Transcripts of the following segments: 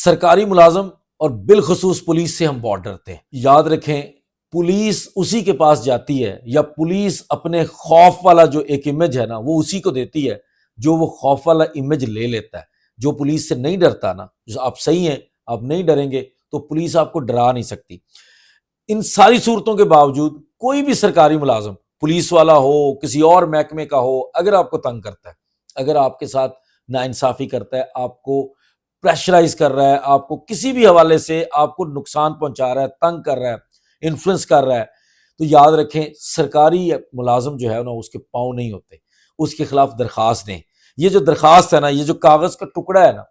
سرکاری ملازم اور بالخصوص پولیس سے ہم بہت ڈرتے ہیں۔ یاد رکھیں، پولیس اسی کے پاس جاتی ہے، یا پولیس اپنے خوف والا جو ایک امیج ہے نا وہ اسی کو دیتی ہے جو وہ خوف والا امیج لے لیتا ہے۔ جو پولیس سے نہیں ڈرتا نا، جو آپ صحیح ہیں، آپ نہیں ڈریں گے تو پولیس آپ کو ڈرا نہیں سکتی۔ ان ساری صورتوں کے باوجود کوئی بھی سرکاری ملازم، پولیس والا ہو، کسی اور محکمے کا ہو، اگر آپ کو تنگ کرتا ہے، اگر آپ کے ساتھ ناانصافی کرتا ہے، آپ کو پریشرائز کر رہا ہے، آپ کو کسی بھی حوالے سے آپ کو نقصان پہنچا رہا ہے، تنگ کر رہا ہے، انفلوئنس کر رہا ہے، تو یاد رکھیں سرکاری ملازم جو ہے نا اس کے پاؤں نہیں ہوتے، اس کے خلاف درخواست دیں۔ یہ جو درخواست ہے نا، یہ جو کاغذ کا ٹکڑا ہے نا،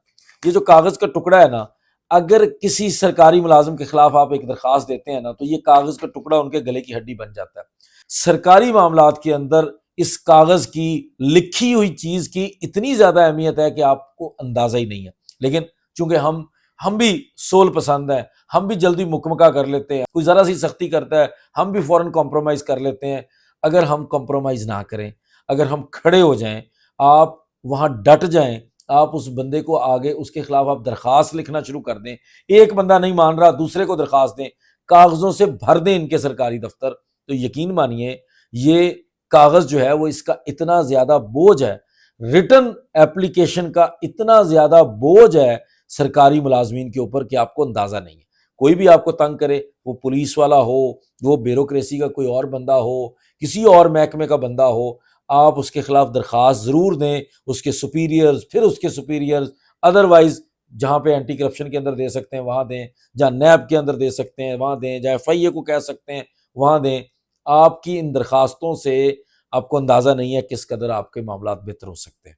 یہ جو کاغذ کا ٹکڑا ہے نا، اگر کسی سرکاری ملازم کے خلاف آپ ایک درخواست دیتے ہیں نا تو یہ کاغذ کا ٹکڑا ان کے گلے کی ہڈی بن جاتا ہے۔ سرکاری معاملات کے اندر اس کاغذ کی لکھی ہوئی چیز کی اتنی زیادہ اہمیت ہے کہ آپ کو اندازہ ہی نہیں ہے، لیکن چونکہ ہم بھی سول پسند ہیں، ہم بھی جلدی مکمکہ کر لیتے ہیں، کوئی ذرا سی سختی کرتا ہے ہم بھی فوراً کمپرومائز کر لیتے ہیں۔ اگر ہم کمپرومائز نہ کریں، اگر ہم کھڑے ہو جائیں، آپ وہاں ڈٹ جائیں، آپ اس بندے کو آگے اس کے خلاف آپ درخواست لکھنا شروع کر دیں، ایک بندہ نہیں مان رہا دوسرے کو درخواست دیں، کاغذوں سے بھر دیں ان کے سرکاری دفتر، تو یقین مانیے یہ کاغذ جو ہے وہ اس کا اتنا زیادہ بوجھ ہے، ریٹن ایپلیکیشن کا اتنا زیادہ بوجھ ہے سرکاری ملازمین کے اوپر کہ آپ کو اندازہ نہیں ہے۔ کوئی بھی آپ کو تنگ کرے، وہ پولیس والا ہو، وہ بیوروکریسی کا کوئی اور بندہ ہو، کسی اور محکمے کا بندہ ہو، آپ اس کے خلاف درخواست ضرور دیں، اس کے سپیریئرز، پھر اس کے سپیریئرز، ادروائز جہاں پہ اینٹی کرپشن کے اندر دے سکتے ہیں وہاں دیں، جہاں نیب کے اندر دے سکتے ہیں وہاں دیں، جہاں FIA کو کہہ سکتے ہیں وہاں دیں۔ آپ کی ان درخواستوں سے آپ کو اندازہ نہیں ہے کس قدر آپ کے معاملات بہتر ہو سکتے ہیں۔